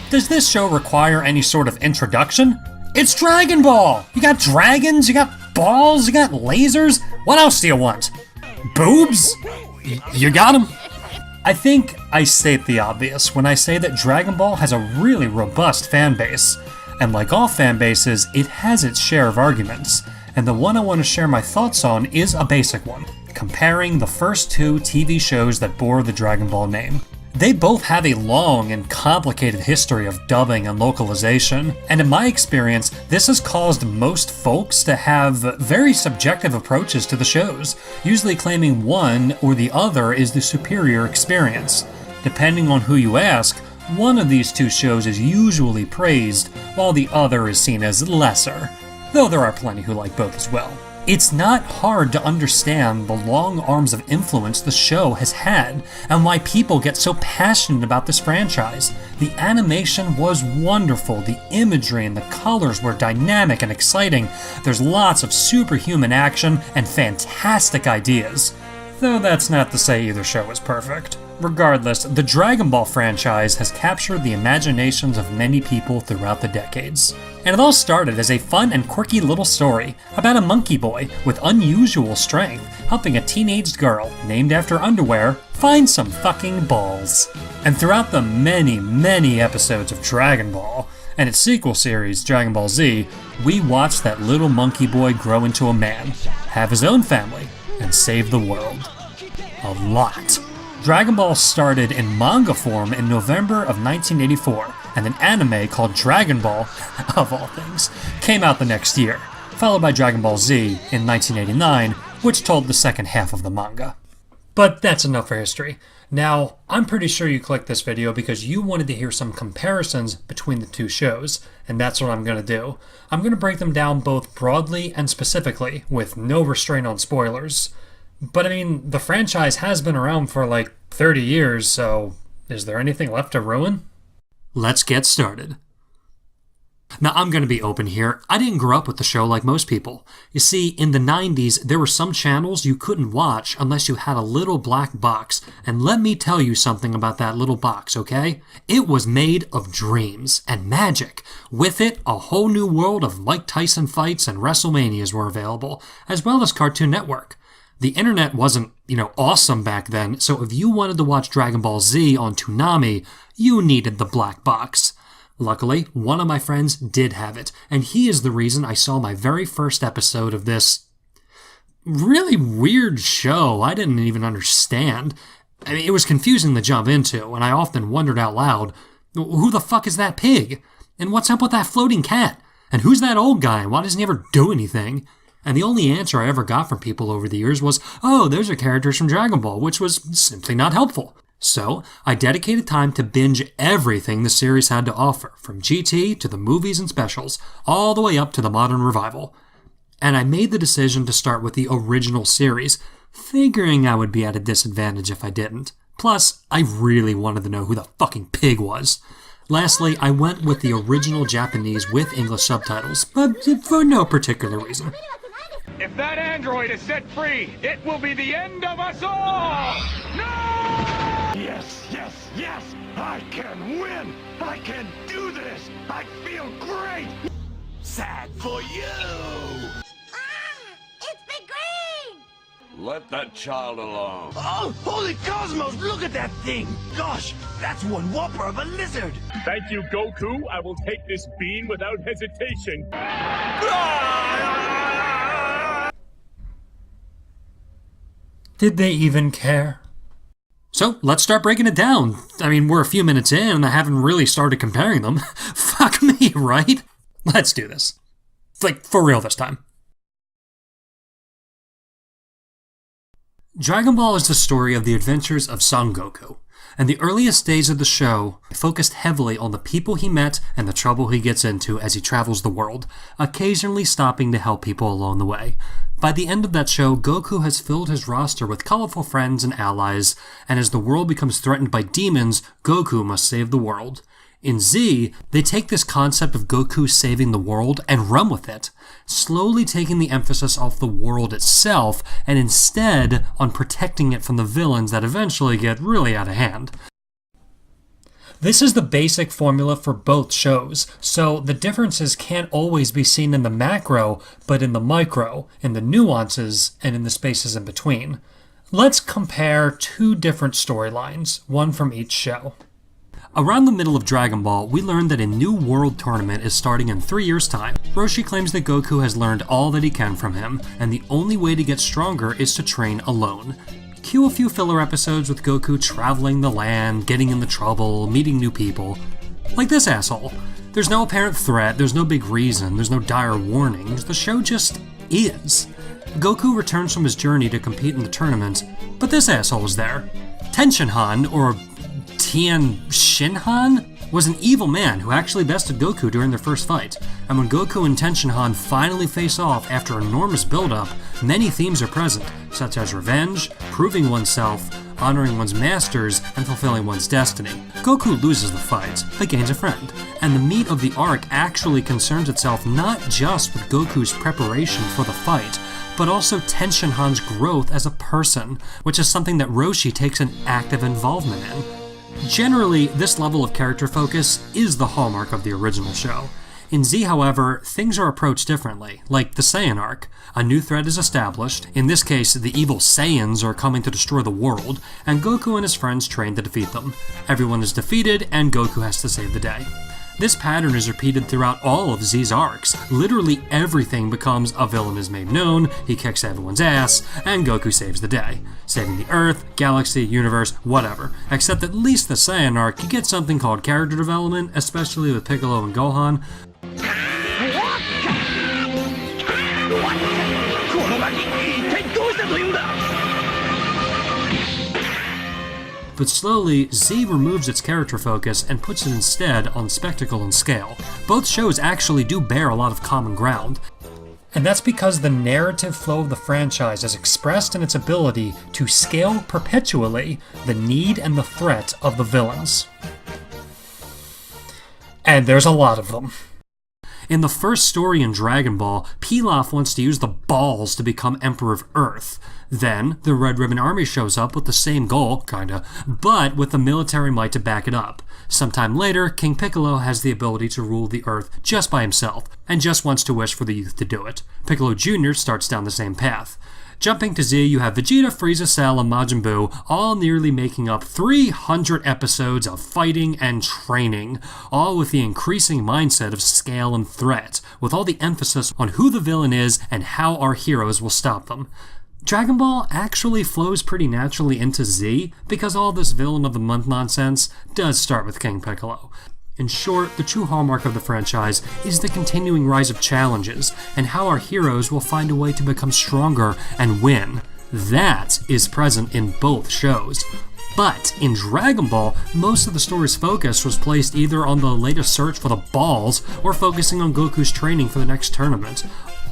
Does this show require any sort of introduction? It's Dragon Ball! You got dragons, you got balls, you got lasers. What else do you want? Boobs? You got them? I think I state the obvious when I say that Dragon Ball has a really robust fan base. And like all fan bases, it has its share of arguments. And the one I want to share my thoughts on is a basic one, comparing the first two TV shows that bore the Dragon Ball name. They both have a long and complicated history of dubbing and localization, and in my experience, this has caused most folks to have very subjective approaches to the shows, usually claiming one or the other is the superior experience. Depending on who you ask, one of these two shows is usually praised, while the other is seen as lesser, though there are plenty who like both as well. It's not hard to understand the long arms of influence the show has had and why people get so passionate about this franchise. The animation was wonderful, the imagery and the colors were dynamic and exciting, there's lots of superhuman action and fantastic ideas. Though that's not to say either show is perfect. Regardless, the Dragon Ball franchise has captured the imaginations of many people throughout the decades. And it all started as a fun and quirky little story about a monkey boy with unusual strength helping a teenage girl, named after underwear, find some fucking balls. And throughout the many episodes of Dragon Ball, and its sequel series, Dragon Ball Z, we watched that little monkey boy grow into a man, have his own family, and save the world. A lot. Dragon Ball started in manga form in November of 1984, and an anime called Dragon Ball, of all things, came out the next year, followed by Dragon Ball Z in 1989, which told the second half of the manga. But that's enough for history. Now, I'm pretty sure you clicked this video because you wanted to hear some comparisons between the two shows, and that's what I'm going to do. I'm going to break them down both broadly and specifically, with no restraint on spoilers. But I mean, the franchise has been around for like 30 years, so is there anything left to ruin? Let's get started. Now, I'm going to be open here. I didn't grow up with the show like most people. You see, in the 90s, there were some channels you couldn't watch unless you had a little black box. And let me tell you something about that little box, okay? It was made of dreams and magic. With it, a whole new world of Mike Tyson fights and WrestleManias were available, as well as Cartoon Network. The internet wasn't, awesome back then, so if you wanted to watch Dragon Ball Z on Toonami, you needed the black box. Luckily, one of my friends did have it, and he is the reason I saw my very first episode of this really weird show I didn't even understand. I mean, it was confusing to jump into, and I often wondered out loud, who the fuck is that pig? And what's up with that floating cat? And who's that old guy, and why doesn't he ever do anything? And the only answer I ever got from people over the years was, oh, those are characters from Dragon Ball, which was simply not helpful. So, I dedicated time to binge everything the series had to offer, from GT to the movies and specials, all the way up to the modern revival. And I made the decision to start with the original series, figuring I would be at a disadvantage if I didn't. Plus, I really wanted to know who the fucking pig was. Lastly, I went with the original Japanese with English subtitles, but for no particular reason. If that android is set free, it will be the end of us all! No! Yes! I can win! I can do this! I feel great! Sad for you! It's Big Green! Let that child alone. Oh, holy cosmos, look at that thing! Gosh, that's one whopper of a lizard! Thank you, Goku. I will take this bean without hesitation. Did they even care? So, let's start breaking it down. I mean, we're a few minutes in and I haven't really started comparing them. Fuck me, right? Let's do this. Like, for real this time. Dragon Ball is the story of the adventures of Son Goku, and the earliest days of the show focused heavily on the people he met and the trouble he gets into as he travels the world, occasionally stopping to help people along the way. By the end of that show, Goku has filled his roster with colorful friends and allies, and as the world becomes threatened by demons, Goku must save the world. In Z, they take this concept of Goku saving the world and run with it, slowly taking the emphasis off the world itself and instead on protecting it from the villains that eventually get really out of hand. This is the basic formula for both shows, so the differences can't always be seen in the macro, but in the micro, in the nuances, and in the spaces in between. Let's compare two different storylines, one from each show. Around the middle of Dragon Ball, we learned that a new world tournament is starting in 3 years' time. Roshi claims that Goku has learned all that he can from him, and the only way to get stronger is to train alone. Cue a few filler episodes with Goku traveling the land, getting into trouble, meeting new people. Like this asshole. There's no apparent threat, there's no big reason, there's no dire warnings, the show just is. Goku returns from his journey to compete in the tournament, but this asshole is there. Tenshinhan, or Tien Shinhan, was an evil man who actually bested Goku during their first fight, and when Goku and Tenshinhan finally face off after enormous build-up, many themes are present, such as revenge, proving oneself, honoring one's masters, and fulfilling one's destiny. Goku loses the fight, but gains a friend, and the meat of the arc actually concerns itself not just with Goku's preparation for the fight, but also Tenshinhan's growth as a person, which is something that Roshi takes an active involvement in. Generally, this level of character focus is the hallmark of the original show. In Z, however, things are approached differently, like the Saiyan arc. A new threat is established, in this case the evil Saiyans are coming to destroy the world, and Goku and his friends train to defeat them. Everyone is defeated, and Goku has to save the day. This pattern is repeated throughout all of Z's arcs. Literally everything becomes a villain is made known, he kicks everyone's ass, and Goku saves the day. Saving the Earth, galaxy, universe, whatever. Except at least the Saiyan arc, you get something called character development, especially with Piccolo and Gohan. But slowly, Z removes its character focus and puts it instead on spectacle and scale. Both shows actually do bear a lot of common ground, and that's because the narrative flow of the franchise is expressed in its ability to scale perpetually the need and the threat of the villains. And there's a lot of them. In the first story in Dragon Ball, Pilaf wants to use the balls to become Emperor of Earth. Then, the Red Ribbon Army shows up with the same goal, kinda, but with the military might to back it up. Sometime later, King Piccolo has the ability to rule the Earth just by himself, and just wants to wish for the youth to do it. Piccolo Jr. starts down the same path. Jumping to Z, you have Vegeta, Frieza, Cell, and Majin Buu, all nearly making up 300 episodes of fighting and training, all with the increasing mindset of scale and threat, with all the emphasis on who the villain is and how our heroes will stop them. Dragon Ball actually flows pretty naturally into Z, because all this villain of the month nonsense does start with King Piccolo. In short, the true hallmark of the franchise is the continuing rise of challenges, and how our heroes will find a way to become stronger and win. That is present in both shows. But in Dragon Ball, most of the story's focus was placed either on the latest search for the balls, or focusing on Goku's training for the next tournament,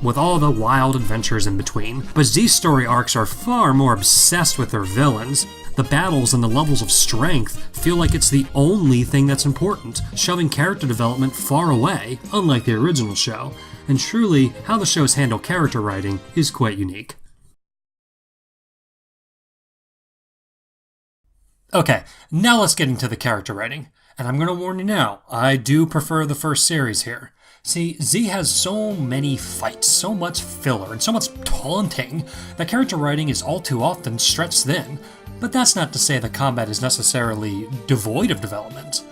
with all the wild adventures in between. But Z's story arcs are far more obsessed with their villains. The battles and the levels of strength feel like it's the only thing that's important, shoving character development far away, unlike the original show. And truly, how the shows handle character writing is quite unique. Okay, now let's get into the character writing. And I'm going to warn you now, I do prefer the first series here. See, Z has so many fights, so much filler, and so much taunting that character writing is all too often stretched thin. But that's not to say the combat is necessarily devoid of development.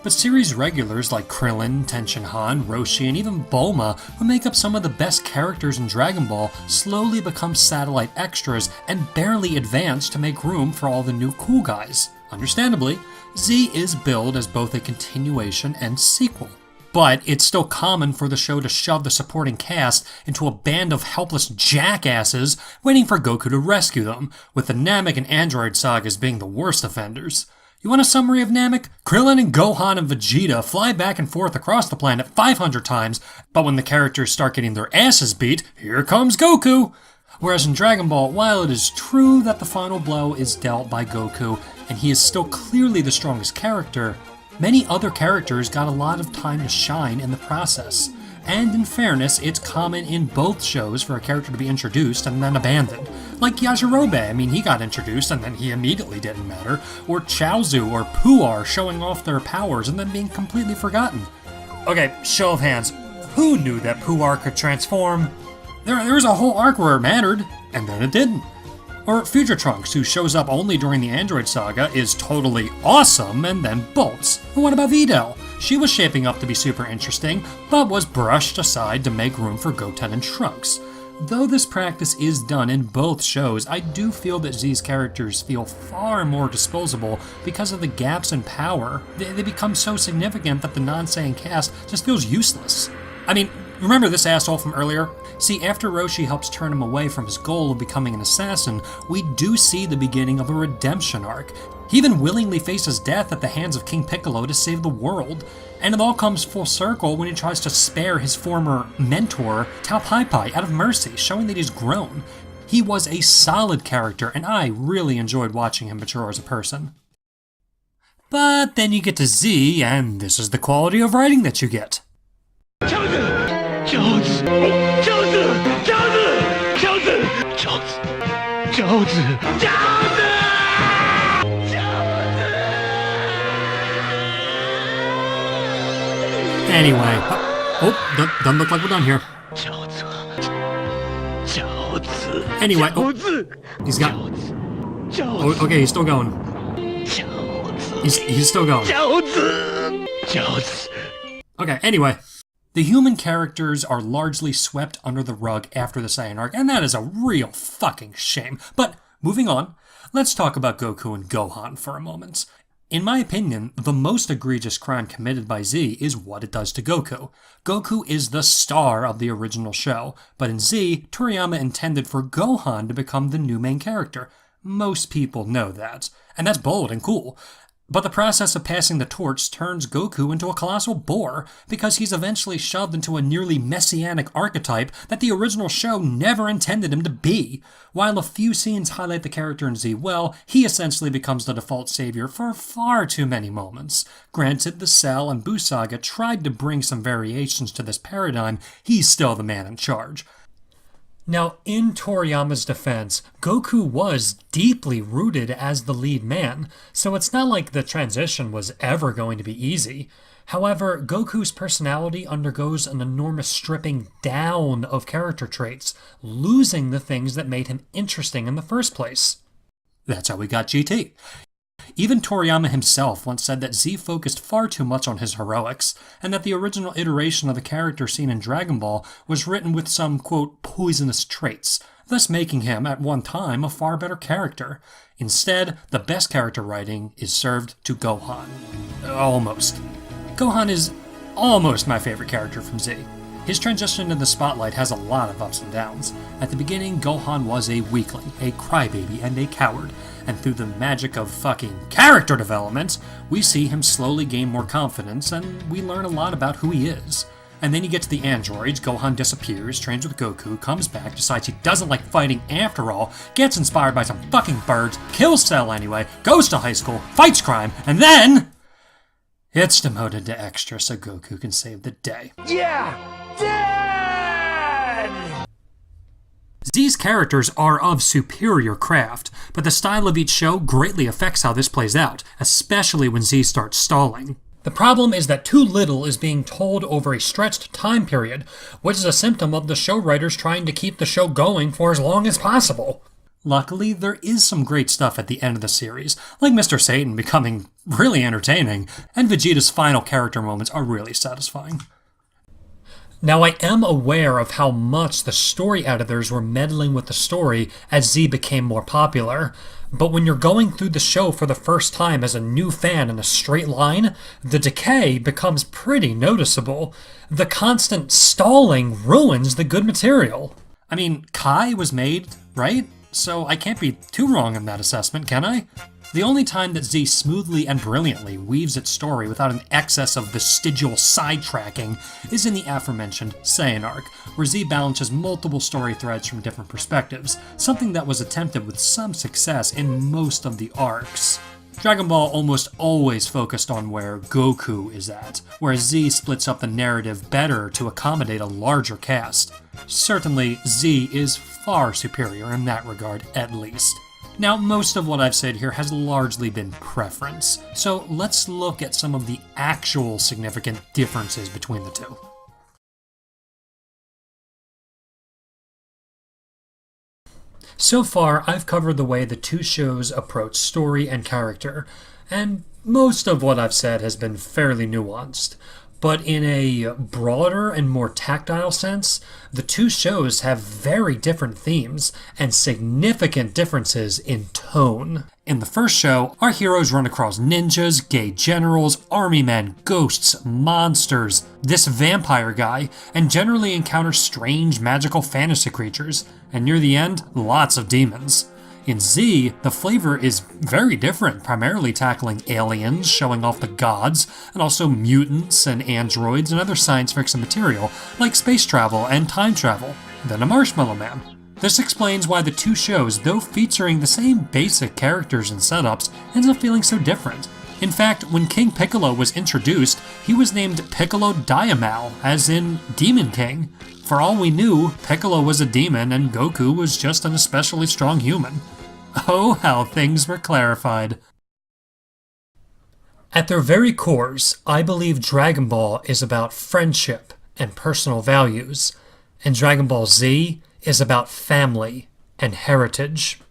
But series regulars like Krillin, Tenshinhan, Roshi, and even Bulma, who make up some of the best characters in Dragon Ball, slowly become satellite extras and barely advance to make room for all the new cool guys. Understandably, Z is billed as both a continuation and sequel. But it's still common for the show to shove the supporting cast into a band of helpless jackasses waiting for Goku to rescue them, with the Namek and Android sagas being the worst offenders. You want a summary of Namek? Krillin and Gohan and Vegeta fly back and forth across the planet 500 times, but when the characters start getting their asses beat, here comes Goku! Whereas in Dragon Ball, while it is true that the final blow is dealt by Goku, and he is still clearly the strongest character, Many other characters got a lot of time to shine in the process. And in fairness, it's common in both shows for a character to be introduced and then abandoned. Like Yajirobe, he got introduced and then he immediately didn't matter. Or Chaozu or Puar showing off their powers and then being completely forgotten. Okay, show of hands. Who knew that Puar could transform? There was a whole arc where it mattered, and then it didn't. Or Future Trunks, who shows up only during the Android Saga, is totally awesome and then bolts. And what about Videl? She was shaping up to be super interesting, but was brushed aside to make room for Goten and Trunks. Though this practice is done in both shows, I do feel that Z's characters feel far more disposable because of the gaps in power. They become so significant that the non-Saiyan cast just feels useless. Remember this asshole from earlier? See, after Roshi helps turn him away from his goal of becoming an assassin, we do see the beginning of a redemption arc. He even willingly faces death at the hands of King Piccolo to save the world. And it all comes full circle when he tries to spare his former mentor, Tao Pai Pai, out of mercy, showing that he's grown. He was a solid character, and I really enjoyed watching him mature as a person. But then you get to Z, and this is the quality of writing that you get. Anyway, doesn't look like we're done here. Anyway, he's got... okay, he's still going. He's still going. Okay, anyway. The human characters are largely swept under the rug after the Saiyan arc, and that is a real fucking shame. But, moving on, let's talk about Goku and Gohan for a moment. In my opinion, the most egregious crime committed by Z is what it does to Goku. Goku is the star of the original show, but in Z, Toriyama intended for Gohan to become the new main character. Most people know that, and that's bold and cool. But the process of passing the torch turns Goku into a colossal bore, because he's eventually shoved into a nearly messianic archetype that the original show never intended him to be. While a few scenes highlight the character in Z well, he essentially becomes the default savior for far too many moments. Granted, the Cell and Buu saga tried to bring some variations to this paradigm, he's still the man in charge. Now, in Toriyama's defense, Goku was deeply rooted as the lead man, so it's not like the transition was ever going to be easy. However, Goku's personality undergoes an enormous stripping down of character traits, losing the things that made him interesting in the first place. That's how we got GT. Even Toriyama himself once said that Z focused far too much on his heroics, and that the original iteration of the character seen in Dragon Ball was written with some, quote, poisonous traits, thus making him, at one time, a far better character. Instead, the best character writing is served to Gohan. Almost. Gohan is almost my favorite character from Z. His transition to the spotlight has a lot of ups and downs. At the beginning, Gohan was a weakling, a crybaby, and a coward. And through the magic of fucking character development, we see him slowly gain more confidence, and we learn a lot about who he is. And then you get to the androids, Gohan disappears, trains with Goku, comes back, decides he doesn't like fighting after all, gets inspired by some fucking birds, kills Cell anyway, goes to high school, fights crime, and then... it's demoted to extra so Goku can save the day. Yeah! Dad! Z's characters are of superior craft, but the style of each show greatly affects how this plays out, especially when Z starts stalling. The problem is that too little is being told over a stretched time period, which is a symptom of the show writers trying to keep the show going for as long as possible. Luckily, there is some great stuff at the end of the series, like Mr. Satan becoming really entertaining, and Vegeta's final character moments are really satisfying. Now, I am aware of how much the story editors were meddling with the story as Z became more popular, but when you're going through the show for the first time as a new fan in a straight line, the decay becomes pretty noticeable. The constant stalling ruins the good material. I mean, Kai was made, right? So I can't be too wrong in that assessment, can I? The only time that Z smoothly and brilliantly weaves its story without an excess of vestigial sidetracking is in the aforementioned Saiyan arc, where Z balances multiple story threads from different perspectives, something that was attempted with some success in most of the arcs. Dragon Ball almost always focused on where Goku is at, whereas Z splits up the narrative better to accommodate a larger cast. Certainly, Z is far superior in that regard, at least. Now, most of what I've said here has largely been preference, so let's look at some of the actual significant differences between the two. So far, I've covered the way the two shows approach story and character, and most of what I've said has been fairly nuanced. But in a broader and more tactile sense, the two shows have very different themes and significant differences in tone. In the first show, our heroes run across ninjas, gay generals, army men, ghosts, monsters, this vampire guy, and generally encounter strange magical fantasy creatures, and near the end, lots of demons. In Z, the flavor is very different, primarily tackling aliens, showing off the gods, and also mutants and androids and other science fiction material, like space travel and time travel, then a Marshmallow Man. This explains why the two shows, though featuring the same basic characters and setups, ends up feeling so different. In fact, when King Piccolo was introduced, he was named Piccolo Diamao, as in Demon King. For all we knew, Piccolo was a demon and Goku was just an especially strong human. Oh, how things were clarified. At their very cores, I believe Dragon Ball is about friendship and personal values, and Dragon Ball Z is about family and heritage.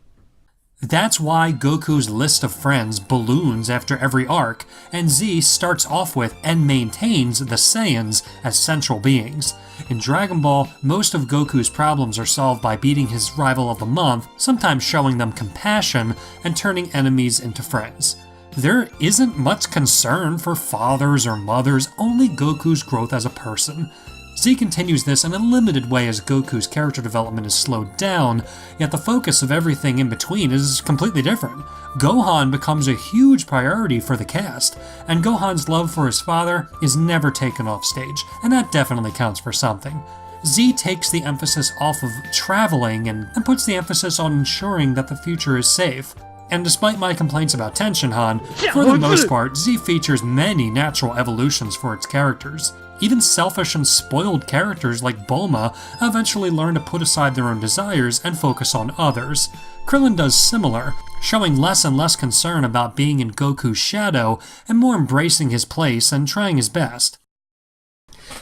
That's why Goku's list of friends balloons after every arc, and Z starts off with and maintains the Saiyans as central beings. In Dragon Ball, most of Goku's problems are solved by beating his rival of the month, sometimes showing them compassion, and turning enemies into friends. There isn't much concern for fathers or mothers, only Goku's growth as a person. Z continues this in a limited way as Goku's character development is slowed down, yet the focus of everything in between is completely different. Gohan becomes a huge priority for the cast, and Gohan's love for his father is never taken off stage, and that definitely counts for something. Z takes the emphasis off of traveling and puts the emphasis on ensuring that the future is safe. And despite my complaints about Tenshinhan, for the most part, Z features many natural evolutions for its characters. Even selfish and spoiled characters like Bulma eventually learn to put aside their own desires and focus on others. Krillin does similar, showing less and less concern about being in Goku's shadow and more embracing his place and trying his best.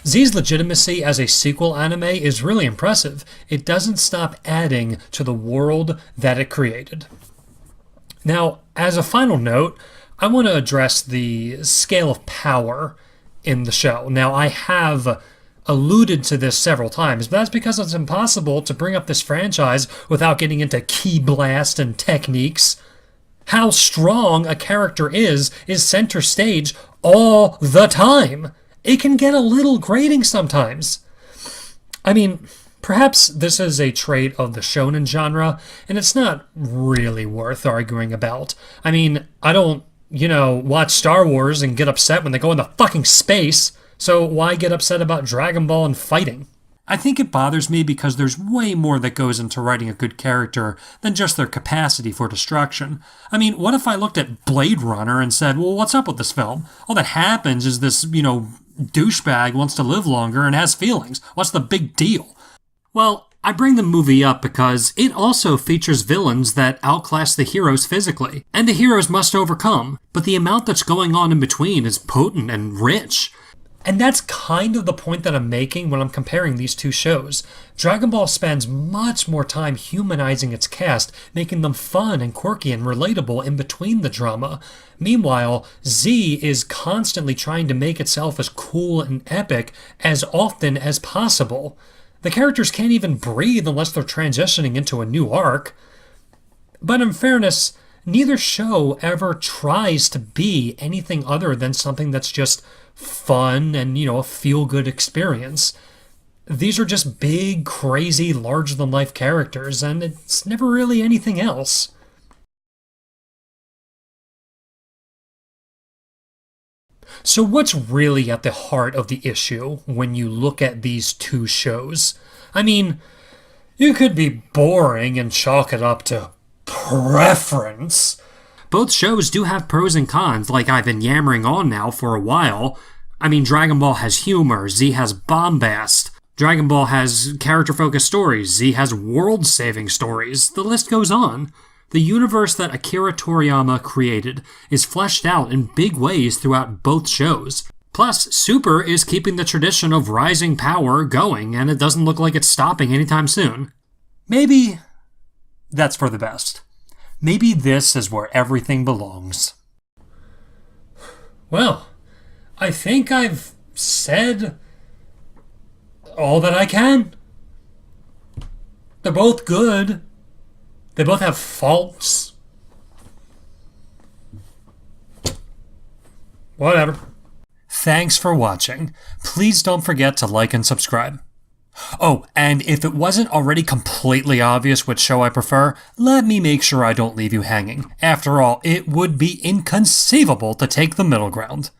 Z's legitimacy as a sequel anime is really impressive. It doesn't stop adding to the world that it created. Now, as a final note, I want to address the scale of power in the show. Now, I have alluded to this several times, but that's because it's impossible to bring up this franchise without getting into ki blast and techniques. How strong a character is center stage all the time. It can get a little grating sometimes. I mean, perhaps this is a trait of the shonen genre, and it's not really worth arguing about. I mean, I don't watch Star Wars and get upset when they go into fucking space, so why get upset about Dragon Ball and fighting? I think it bothers me because there's way more that goes into writing a good character than just their capacity for destruction. I mean, what if I looked at Blade Runner and said, well, what's up with this film? All that happens is this, douchebag wants to live longer and has feelings. What's the big deal? Well, I bring the movie up because it also features villains that outclass the heroes physically, and the heroes must overcome, but the amount that's going on in between is potent and rich. And that's kind of the point that I'm making when I'm comparing these two shows. Dragon Ball spends much more time humanizing its cast, making them fun and quirky and relatable in between the drama. Meanwhile, Z is constantly trying to make itself as cool and epic as often as possible. The characters can't even breathe unless they're transitioning into a new arc. But in fairness, neither show ever tries to be anything other than something that's just fun and, a feel-good experience. These are just big, crazy, larger-than-life characters, and it's never really anything else. So what's really at the heart of the issue when you look at these two shows? I mean, you could be boring and chalk it up to preference, but both shows do have pros and cons, like I've been yammering on now for a while. I mean, Dragon Ball has humor, Z has bombast. Dragon Ball has character-focused stories, Z has world-saving stories. The list goes on. The universe that Akira Toriyama created is fleshed out in big ways throughout both shows. Plus, Super is keeping the tradition of rising power going, and it doesn't look like it's stopping anytime soon. Maybe that's for the best. Maybe this is where everything belongs. Well, I think I've said all that I can. They're both good. They both have faults. Whatever. Thanks for watching. Please don't forget to like and subscribe. Oh, and if it wasn't already completely obvious which show I prefer, let me make sure I don't leave you hanging. After all, it would be inconceivable to take the middle ground.